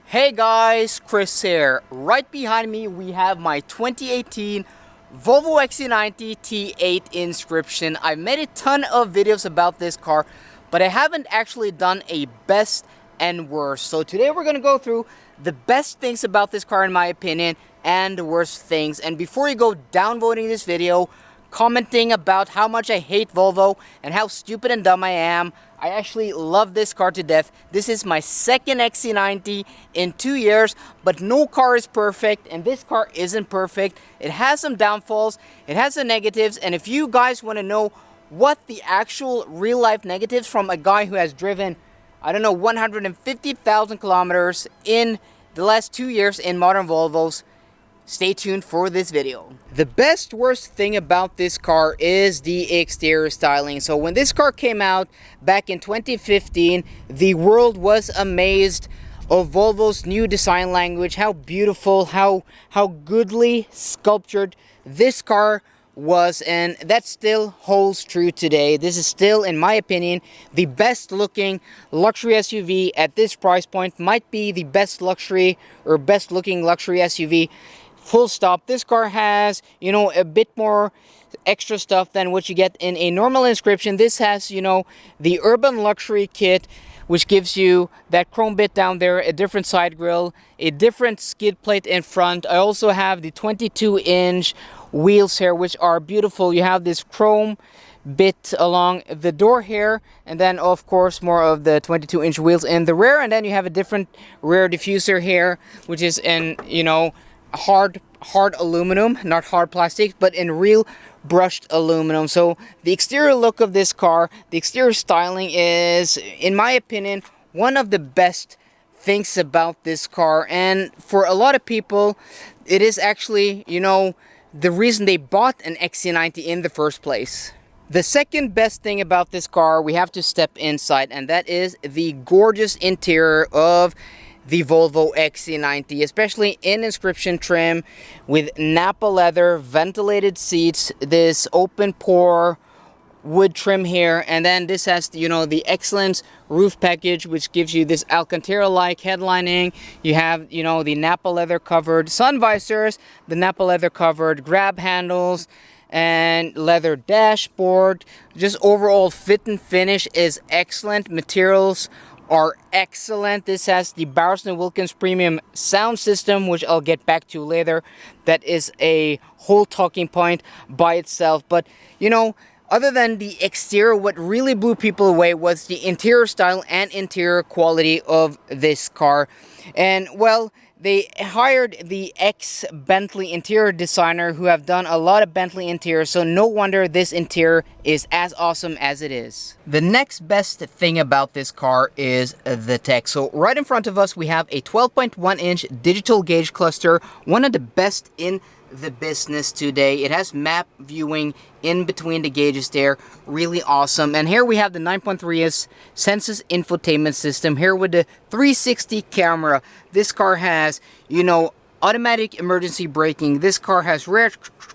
Hey guys, Chris here. Right behind me we have my 2018 Volvo XC90 T8 Inscription. I've made a ton of videos about this car, but I haven't actually done a best and worst. So today we're going to go through the best things about this car in my opinion and the worst things. And before you go downvoting this video, commenting about how much I hate Volvo and how stupid and dumb I am, I actually love this car to death. This is my second XC90 in 2 years, but no car is perfect, and this car isn't perfect. It has some downfalls, it has some negatives, and if you guys want to know what the actual real-life negatives from a guy who has driven, I don't know, 150,000 kilometers in the last 2 years in modern Volvos, stay tuned for this video. The best worst thing about this car is the exterior styling. So when this car came out back in 2015, the world was amazed of Volvo's new design language, how beautiful, how goodly sculptured this car was, and that still holds true today. This is still, in my opinion, the best looking luxury SUV at this price point. Might be the best luxury or best looking luxury SUV. Full stop. This car has, you know, a bit more extra stuff than what you get in a normal Inscription. This has, you know, the urban luxury kit, which gives you that chrome bit down there, a different side grille, a different skid plate in front. I also have the 22-inch wheels here, which are beautiful. You have this chrome bit along the door here, and then of course more of the 22-inch wheels in the rear, and then you have a different rear diffuser here, which is in, you know, hard aluminum, not hard plastic, but in real brushed aluminum. So the exterior look of this car, the exterior styling is, in my opinion, one of the best things about this car. And for a lot of people, it is actually, you know, the reason they bought an XC90 in the first place. The second best thing about this car, we have to step inside, and that is the gorgeous interior of the Volvo XC90, especially in Inscription trim with Napa leather, ventilated seats, this open pore wood trim here, and then this has, you know, the Excellence roof package, which gives you this Alcantara-like headlining. You have, you know, the Napa leather covered sun visors, the Napa leather covered grab handles, and leather dashboard. Just overall fit and finish is excellent. Materials are excellent. This has the Bowers & Wilkins premium sound system, which I'll get back to later. That is a whole talking point by itself. But, you know, other than the exterior, what really blew people away was the interior style and interior quality of this car. And, well, they hired the ex-Bentley interior designer who have done a lot of Bentley interiors, so no wonder this interior is as awesome as it is. The next best thing about this car is the tech. So right in front of us we have a 12.1-inch digital gauge cluster, one of the best in the business today. It has map viewing in between the gauges there, really awesome. And here we have the 9.3-inch Sensus infotainment system here with the 360 camera. This car has, you know, automatic emergency braking. This car has rear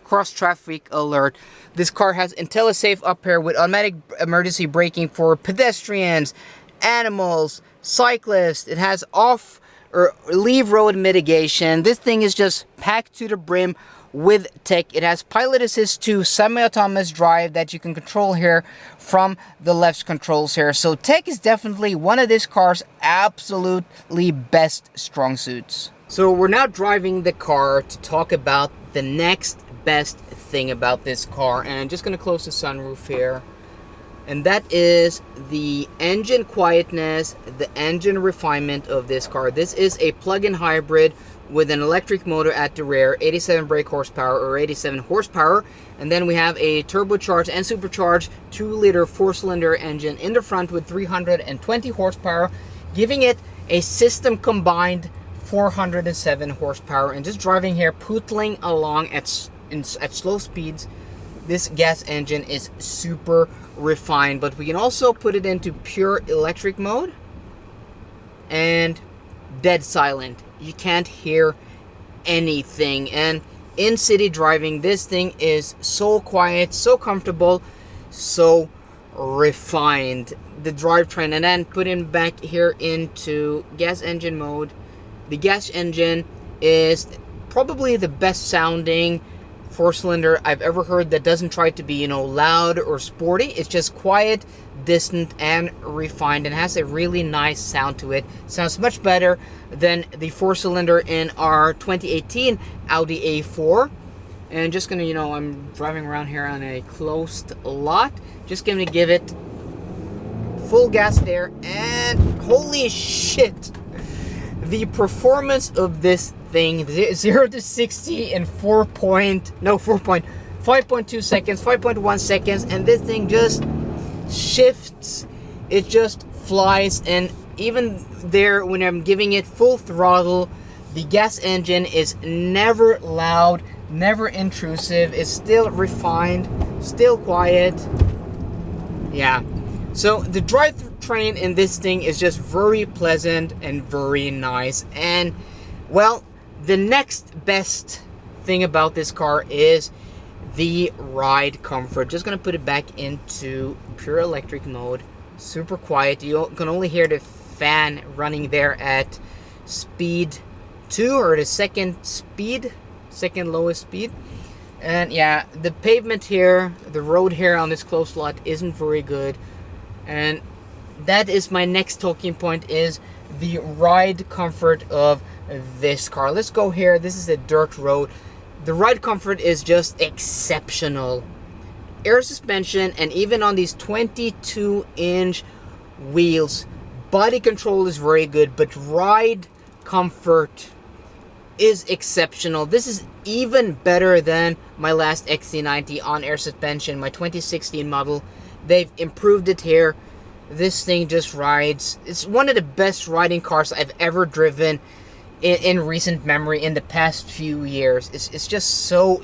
cross traffic alert. This car has IntelliSafe up here with automatic emergency braking for pedestrians, animals, cyclists. It has off or leave road mitigation. This thing is just packed to the brim with tech. It has pilot assist to semi-autonomous drive that you can control here from the left controls here. So tech is definitely one of this car's absolutely best strong suits. So we're now driving the car to talk about the next best thing about this car, and I'm just going to close the sunroof here. And that is the engine quietness, the engine refinement of this car. This is a plug-in hybrid with an electric motor at the rear, 87 brake horsepower or 87 horsepower. And then we have a turbocharged and supercharged 2-liter 4-cylinder engine in the front with 320 horsepower, giving it a system combined 407 horsepower. And just driving here, pootling along at slow speeds, this gas engine is super refined. But we can also put it into pure electric mode and dead silent. You can't hear anything. And in city driving, this thing is so quiet, so comfortable, so refined. The drivetrain, and then put him back here into gas engine mode. The gas engine is probably the best sounding 4-cylinder I've ever heard that doesn't try to be, you know, loud or sporty. It's just quiet, distant, and refined, and has a really nice sound to it. Sounds much better than the 4-cylinder in our 2018 Audi A4. And just gonna, you know, I'm driving around here on a closed lot. Just gonna give it full gas there, and holy shit, the performance of this thing, 0 to 60 in 5.2 seconds, 5.1 seconds, and this thing just shifts. It just flies. And even there, when I'm giving it full throttle, the gas engine is never loud, never intrusive. It's still refined, still quiet. Yeah. So the drivetrain in this thing is just very pleasant and very nice. And well, the next best thing about this car is the ride comfort. Just gonna put it back into pure electric mode. Super quiet. You can only hear the fan running there at speed 2, or the second lowest speed. And yeah, the pavement here, the road here on this closed lot isn't very good. And that is my next talking point, is the ride comfort of this car. Let's go here. This is a dirt road. The ride comfort is just exceptional. Air suspension, and even on these 22-inch wheels, body control is very good, but ride comfort is exceptional. This is even better than my last XC90 on air suspension, my 2016 model. They've improved it here. This thing just rides. It's one of the best riding cars I've ever driven in recent memory, in the past few years. It's just so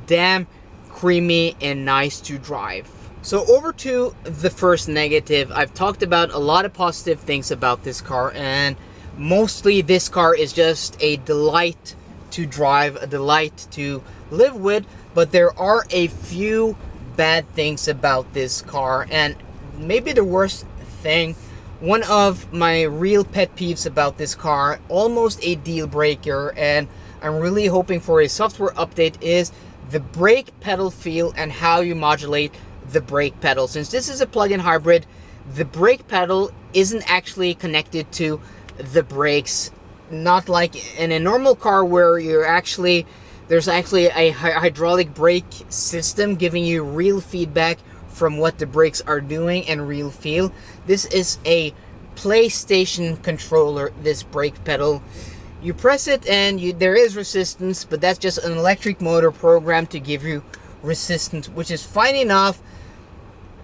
damn creamy and nice to drive. So over to the first negative. I've talked about a lot of positive things about this car, and mostly this car is just a delight to drive, a delight to live with, but there are a few bad things about this car. And maybe the worst thing, one of my real pet peeves about this car, almost a deal breaker, and I'm really hoping for a software update, is the brake pedal feel and how you modulate the brake pedal. Since this is a plug-in hybrid, the brake pedal isn't actually connected to the brakes, not like in a normal car where there's actually a hydraulic brake system giving you real feedback from what the brakes are doing and real feel. This is a PlayStation controller, this brake pedal. You press it and there is resistance, but that's just an electric motor programmed to give you resistance, which is fine enough.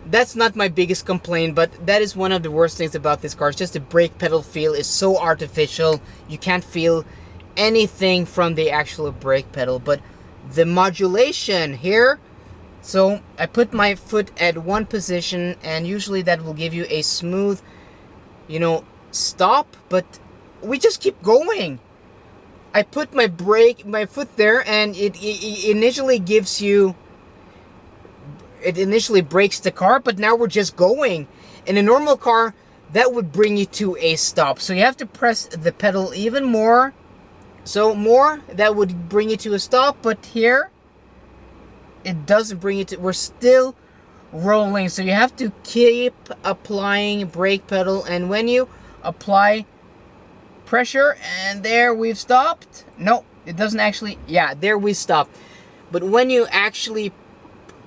That's not my biggest complaint, but that is one of the worst things about this car. It's just the brake pedal feel is so artificial. You can't feel anything from the actual brake pedal. But the modulation here, so I put my foot at one position, and usually that will give you a smooth, you know, stop, but we just keep going. I put my foot there, and it initially gives you, it initially brakes the car, but now we're just going. In a normal car, that would bring you to a stop. So you have to press the pedal even more. So more, that would bring you to a stop, but here, it doesn't bring you to, we're still rolling. So you have to keep applying brake pedal, and when you apply pressure, and there we've stopped. No, it doesn't actually, yeah, there we stopped. But when you actually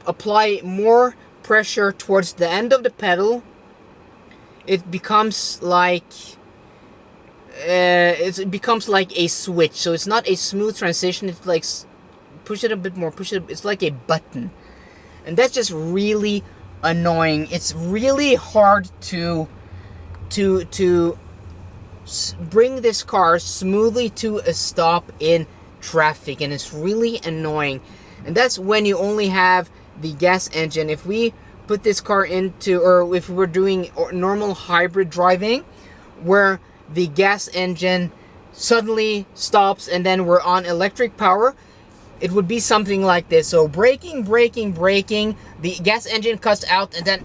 apply more pressure towards the end of the pedal, it becomes like it becomes like a switch. So it's not a smooth transition. It's like push it a bit more, push it. It's like a button, and that's just really annoying. It's really hard to bring this car smoothly to a stop in traffic, and it's really annoying. And that's when you only have the gas engine. If we put this car into, or if we're doing normal hybrid driving where the gas engine suddenly stops and then we're on electric power, it would be something like this. So braking, the gas engine cuts out, and then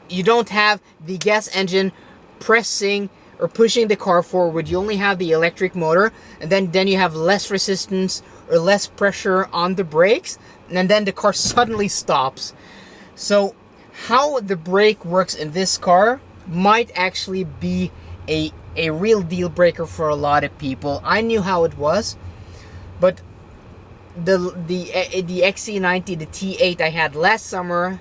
you don't have the gas engine pressing or pushing the car forward, you only have the electric motor, and then you have less resistance or less pressure on the brakes, and then the car suddenly stops. So how the brake works in this car might actually be a real deal breaker for a lot of people. I knew how it was, but the XC90, the T8 I had last summer,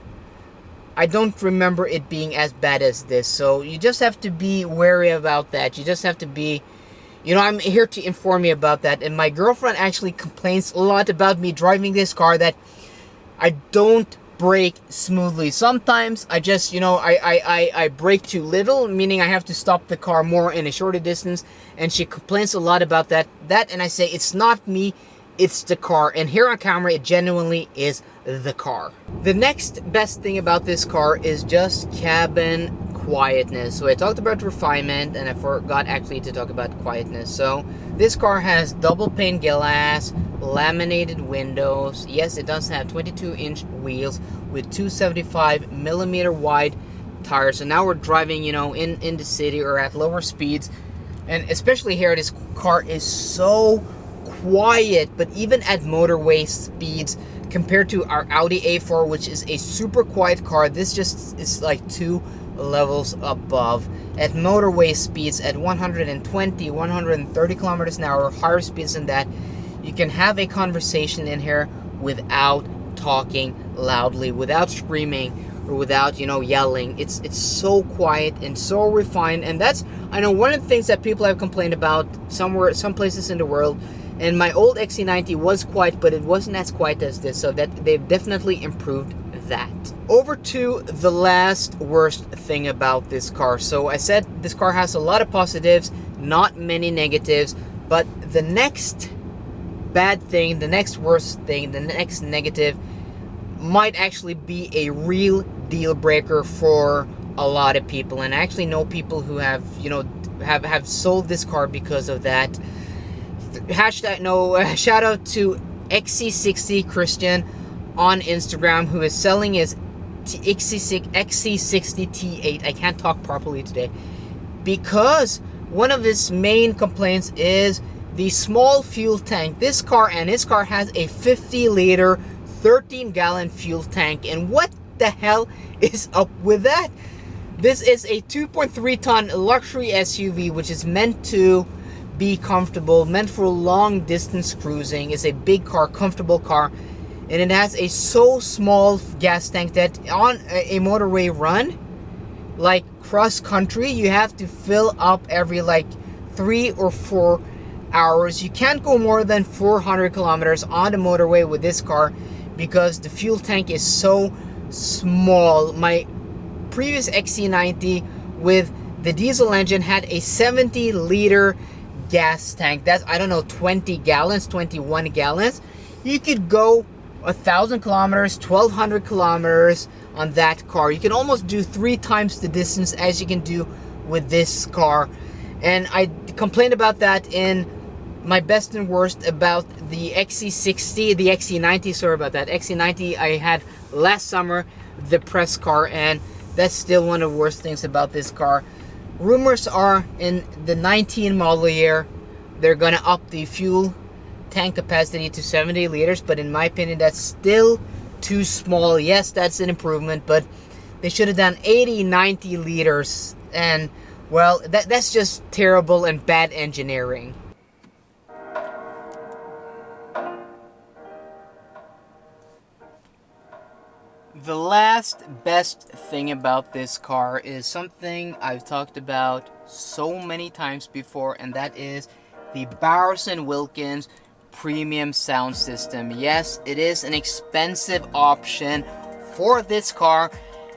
I don't remember it being as bad as this. So you just have to be wary about that. You just have to be, you know, I'm here to inform you about that. And my girlfriend actually complains a lot about me driving this car, that I don't brake smoothly. Sometimes I just, you know, I brake too little, meaning I have to stop the car more in a shorter distance, and she complains a lot about that. And I say, it's not me, it's the car. And here on camera, it genuinely is the car. The next best thing about this car is just cabin quietness. So I talked about refinement, and I forgot actually to talk about quietness. So this car has double pane glass, laminated windows. Yes, it does have 22-inch wheels with 275 millimeter wide tires. So now we're driving, you know, in the city or at lower speeds, and especially here, this car is so quiet. But even at motorway speeds, compared to our Audi A4, which is a super quiet car, this just is like 2 levels above. At motorway speeds, at 120, 130 kilometers an hour, higher speeds than that, you can have a conversation in here without talking loudly, without screaming, or without, you know, yelling. It's so quiet and so refined. And that's, I know, one of the things that people have complained about some places in the world. And my old XC90 was quiet, but it wasn't as quiet as this, so that they've definitely improved that. Over to the last worst thing about this car. So I said this car has a lot of positives, not many negatives, but the next bad thing, the next worst thing, the next negative might actually be a real deal breaker for a lot of people. And I actually know people who have, you know, have sold this car because of that. Shout out to XC60 Christian on Instagram, who is selling his XC60 T8. I can't talk properly today, because one of his main complaints is the small fuel tank. This car has a 50-liter, 13-gallon fuel tank. And what the hell is up with that? This is a 2.3-ton luxury SUV, which is meant to be comfortable, meant for long distance cruising. It's a big car, comfortable car, and it has a so small gas tank that on a motorway run, like cross country, you have to fill up every like 3 or 4 hours. You can't go more than 400 kilometers on the motorway with this car because the fuel tank is so small. My previous XC90 with the diesel engine had a 70-liter gas tank. That's, I don't know, 20 gallons, 21 gallons. You could go 1,000 kilometers, 1,200 kilometers on that car. You can almost do 3 times the distance as you can do with this car. And I complained about that in my best and worst about the XC60, the XC90, sorry about that. XC90 I had last summer, the press car, and that's still one of the worst things about this car. Rumors are in the 19 model year, they're gonna up the fuel tank capacity to 70 liters, but in my opinion, that's still too small. Yes, that's an improvement, but they should have done 80, 90 liters, and well, that's just terrible and bad engineering. The last best thing about this car is something I've talked about so many times before, and that is the Bowers & Wilkins premium sound system. Yes, it is an expensive option for this car,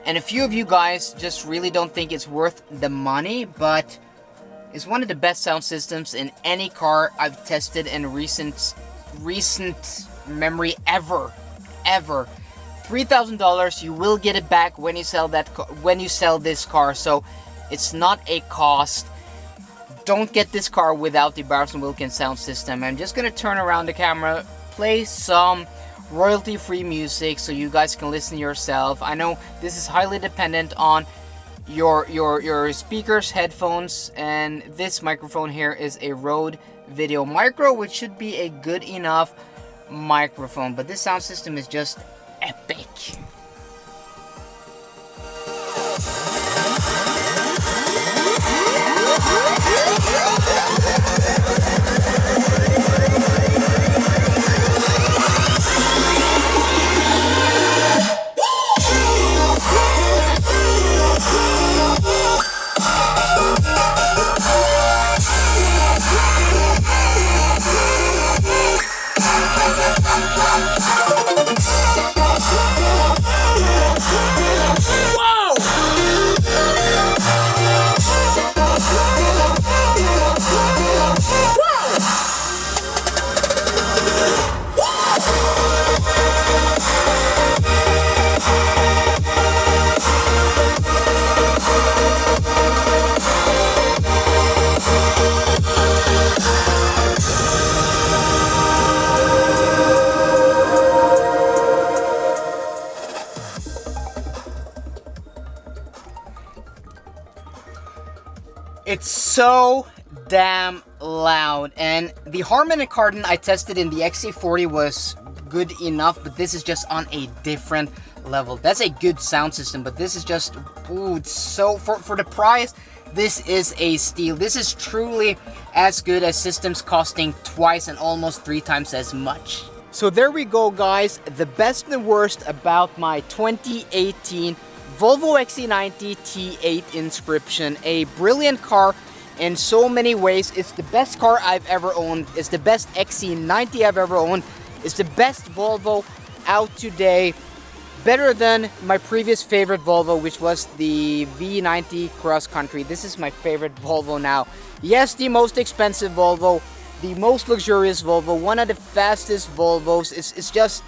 and a few of you guys just really don't think it's worth the money, but it's one of the best sound systems in any car I've tested in recent memory ever. $3,000, you will get it back when you sell this car, so it's not a cost. Don't get this car without the Bowers & Wilkins sound system. I'm just gonna turn around the camera, play some royalty-free music so you guys can listen yourself. I know this is highly dependent on your speakers, headphones, and this microphone here is a Røde Video Micro, which should be a good enough microphone. But this sound system is just epic. It's so damn loud, and the Harman and Kardon I tested in the XC40 was good enough, but this is just on a different level. That's a good sound system, but this is just, ooh, it's so, for the price, this is a steal. This is truly as good as systems costing twice and almost 3 times as much. So there we go, guys, the best and worst about my 2018 Volvo XC90 T8 Inscription. A brilliant car in so many ways. It's the best car I've ever owned. It's the best XC90 I've ever owned. It's the best Volvo out today. Better than my previous favorite Volvo, which was the V90 Cross Country. This is my favorite Volvo now. Yes, the most expensive Volvo, the most luxurious Volvo, one of the fastest Volvos. It's just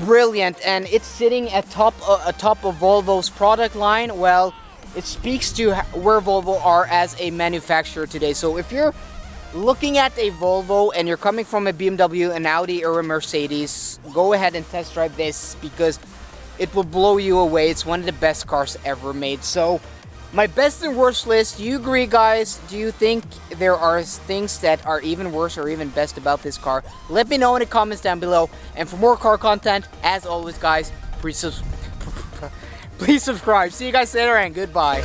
brilliant, and it's sitting atop of Volvo's product line. Well, it speaks to where Volvo are as a manufacturer today. So if you're looking at a Volvo and you're coming from a BMW, an Audi, or a Mercedes, go ahead and test drive this, because it will blow you away. It's one of the best cars ever made. So my best and worst list, do you agree, guys? Do you think there are things that are even worse or even best about this car? Let me know in the comments down below. And for more car content, as always, guys, please subscribe. See you guys later, and goodbye.